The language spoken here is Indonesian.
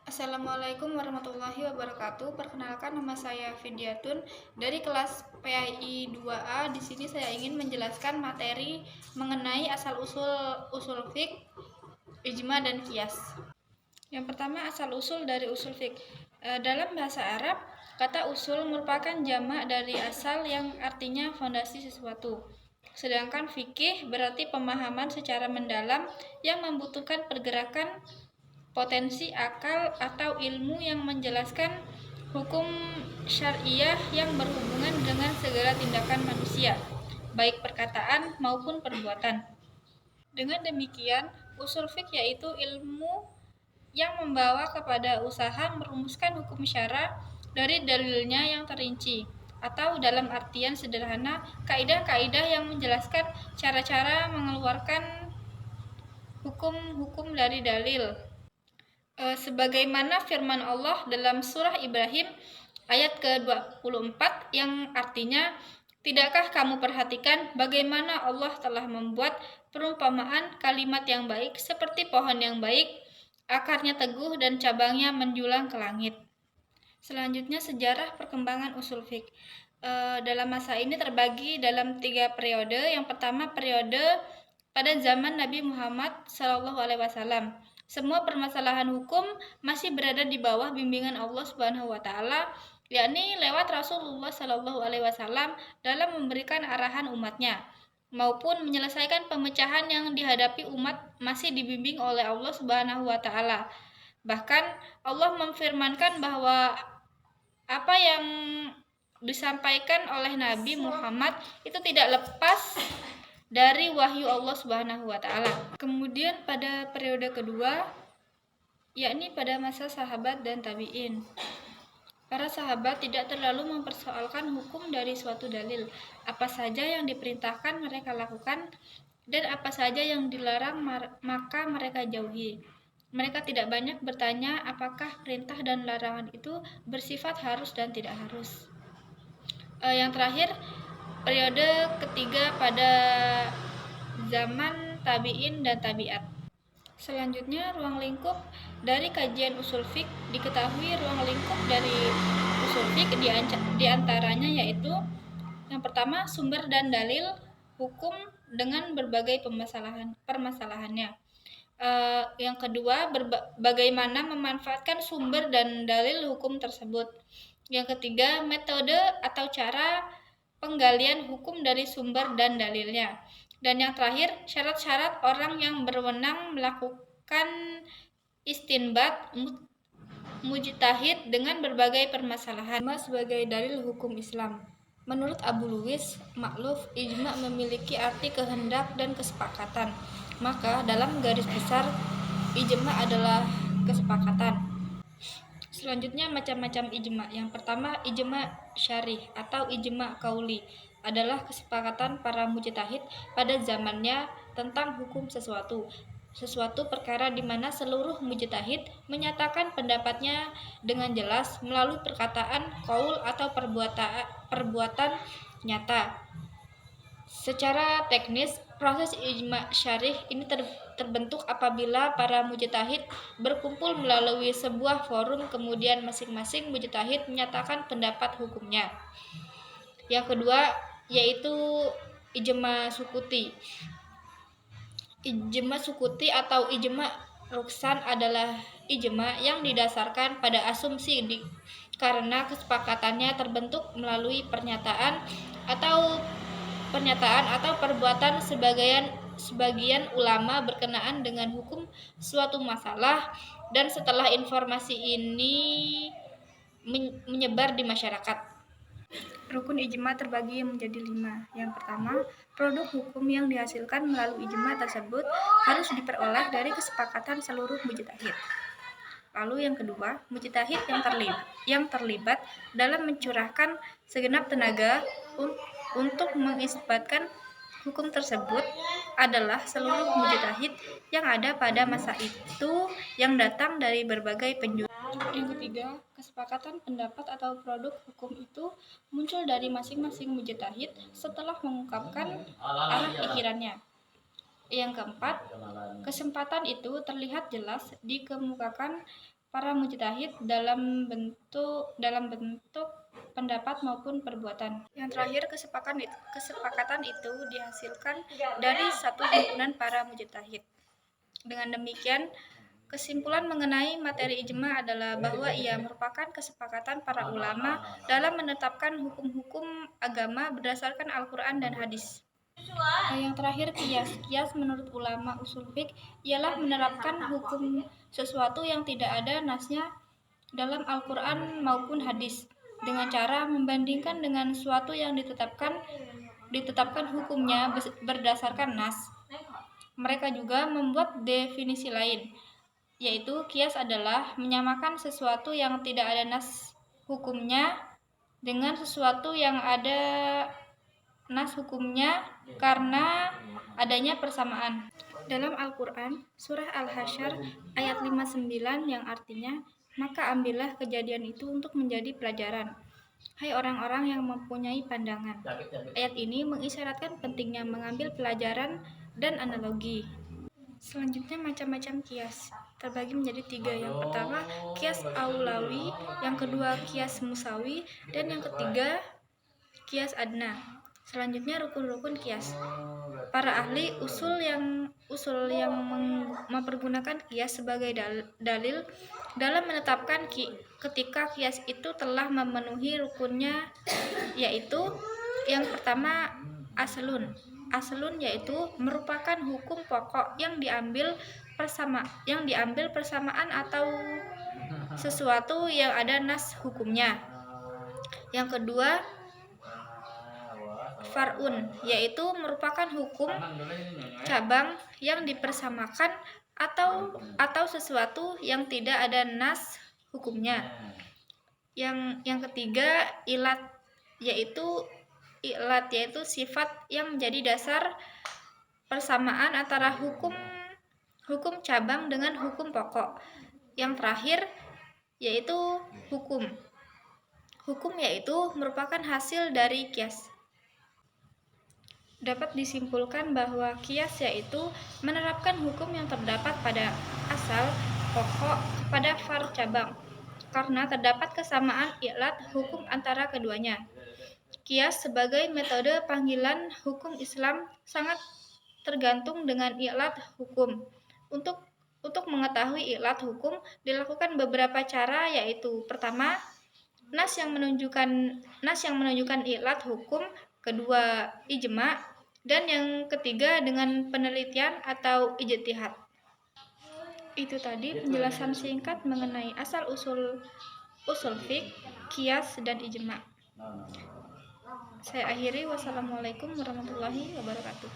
Assalamualaikum warahmatullahi wabarakatuh. Perkenalkan, nama saya Fidyatun dari kelas PAI 2A. Di sini saya ingin menjelaskan materi mengenai asal-usul usul fiqh, ijma dan qiyas. Yang pertama, asal-usul dari usul fiqh. Dalam bahasa Arab, kata usul merupakan jamak dari asal yang artinya fondasi sesuatu. Sedangkan fikih berarti pemahaman secara mendalam yang membutuhkan pergerakan potensi akal atau ilmu yang menjelaskan hukum syariah yang berhubungan dengan segala tindakan manusia, baik perkataan maupun perbuatan. Dengan demikian, usul fiqh yaitu ilmu yang membawa kepada usaha merumuskan hukum syara dari dalilnya yang terinci, atau dalam artian sederhana, kaidah-kaidah yang menjelaskan cara-cara mengeluarkan hukum-hukum dari dalil. Sebagaimana firman Allah dalam surah Ibrahim ayat ke-24 yang artinya, tidakkah kamu perhatikan bagaimana Allah telah membuat perumpamaan kalimat yang baik seperti pohon yang baik, akarnya teguh dan cabangnya menjulang ke langit. Selanjutnya, sejarah perkembangan usul fiqh. Dalam masa ini terbagi dalam 3 periode. Yang pertama, periode pada zaman Nabi Muhammad SAW. Semua permasalahan hukum masih berada di bawah bimbingan Allah Subhanahu wa taala, yakni lewat Rasulullah SAW dalam memberikan arahan umatnya, maupun menyelesaikan pemecahan yang dihadapi umat masih dibimbing oleh Allah Subhanahu wa taala. Bahkan Allah memfirmankan bahwa apa yang disampaikan oleh Nabi Muhammad itu tidak lepas dari wahyu Allah Subhanahu wa taala. Kemudian pada periode kedua, yakni pada masa sahabat dan tabi'in. Para sahabat tidak terlalu mempersoalkan hukum dari suatu dalil. Apa saja yang diperintahkan mereka lakukan dan apa saja yang dilarang maka mereka jauhi. Mereka tidak banyak bertanya apakah perintah dan larangan itu bersifat harus dan tidak harus. Yang terakhir, periode ketiga pada zaman tabi'in dan tabi'at. Selanjutnya, ruang lingkup dari kajian usul fiqh. Diketahui ruang lingkup dari usul fiqh diantaranya yaitu yang pertama, sumber dan dalil hukum dengan berbagai permasalahannya. Yang kedua, bagaimana memanfaatkan sumber dan dalil hukum tersebut. Yang ketiga, metode atau cara penggalian hukum dari sumber dan dalilnya. Dan yang terakhir, syarat-syarat orang yang berwenang melakukan istinbat mujtahid dengan berbagai permasalahan sebagai dalil hukum Islam. Menurut Abu Luwis Ma'luf, ijma memiliki arti kehendak dan kesepakatan. Maka dalam garis besar, ijma adalah kesepakatan. Selanjutnya, macam-macam ijma. Yang pertama, ijma syarih atau ijma qauli adalah kesepakatan para mujtahid pada zamannya tentang hukum sesuatu perkara di mana seluruh mujtahid menyatakan pendapatnya dengan jelas melalui perkataan, qaul atau perbuatan nyata. Secara teknis, proses ijma syarih ini terbentuk apabila para mujtahid berkumpul melalui sebuah forum, kemudian masing-masing mujtahid menyatakan pendapat hukumnya. Yang kedua yaitu ijma sukuti. Ijma sukuti atau ijma ruksan adalah ijma yang didasarkan pada asumsi karena kesepakatannya terbentuk melalui pernyataan atau perbuatan sebagian ulama berkenaan dengan hukum suatu masalah, dan setelah informasi ini menyebar di masyarakat. Rukun ijma terbagi menjadi 5. Yang pertama, produk hukum yang dihasilkan melalui ijma tersebut harus diperoleh dari kesepakatan seluruh mujtahid. Lalu yang kedua, mujtahid yang terlibat dalam mencurahkan segenap tenaga untuk mengisbatkan hukum tersebut adalah seluruh mujtahid yang ada pada masa itu yang datang dari berbagai penjuru. Yang ketiga, kesepakatan pendapat atau produk hukum itu muncul dari masing-masing mujtahid setelah mengungkapkan arah pikirannya. Yang keempat, kesempatan itu terlihat jelas dikemukakan para mujtahid dalam bentuk pendapat maupun perbuatan. Yang terakhir, kesepakatan itu dihasilkan dari satu himpunan para mujtahid. Dengan demikian, kesimpulan mengenai materi ijma adalah bahwa ia merupakan kesepakatan para ulama dalam menetapkan hukum-hukum agama berdasarkan Al-Quran dan hadis. Yang terakhir, kias. Kias menurut ulama usul fiqh ialah menerapkan hukum sesuatu yang tidak ada nasnya dalam Al-Quran maupun hadis dengan cara membandingkan dengan suatu yang ditetapkan hukumnya berdasarkan nas. Mereka juga membuat definisi lain, yaitu kias adalah menyamakan sesuatu yang tidak ada nas hukumnya dengan sesuatu yang ada nas hukumnya karena adanya persamaan. Dalam Al-Quran, surah Al-Hasyr ayat 59 yang artinya, maka ambillah kejadian itu untuk menjadi pelajaran, hai orang-orang yang mempunyai pandangan. Ayat ini mengisyaratkan pentingnya mengambil pelajaran dan analogi. Selanjutnya, macam-macam kias terbagi menjadi 3. Yang pertama, kias aulawi, yang kedua kias musawi, dan yang ketiga kias adna. Selanjutnya, rukun-rukun kias. Para ahli usul yang mempergunakan kias sebagai dalil dalam menetapkan ketika kias itu telah memenuhi rukunnya, yaitu yang pertama aslun. Aslun yaitu merupakan hukum pokok yang diambil persamaan atau sesuatu yang ada nas hukumnya. Yang kedua, far'un, yaitu merupakan hukum cabang yang dipersamakan atau sesuatu yang tidak ada nas hukumnya. Yang ketiga, ilat, yaitu sifat yang menjadi dasar persamaan antara hukum cabang dengan hukum pokok. Yang terakhir yaitu hukum. Hukum yaitu merupakan hasil dari kias. Dapat disimpulkan bahwa kias yaitu menerapkan hukum yang terdapat pada asal pokok kepada far cabang, karena terdapat kesamaan ilat hukum antara keduanya. Kias sebagai metode panggilan hukum Islam sangat tergantung dengan ilat hukum. Untuk mengetahui ilat hukum dilakukan beberapa cara, yaitu pertama, nas yang menunjukkan ilat hukum, kedua ijma, dan yang ketiga dengan penelitian atau ijtihad. Itu tadi penjelasan singkat mengenai asal usul fiqh, kias, dan ijma. Saya akhiri, wassalamualaikum warahmatullahi wabarakatuh.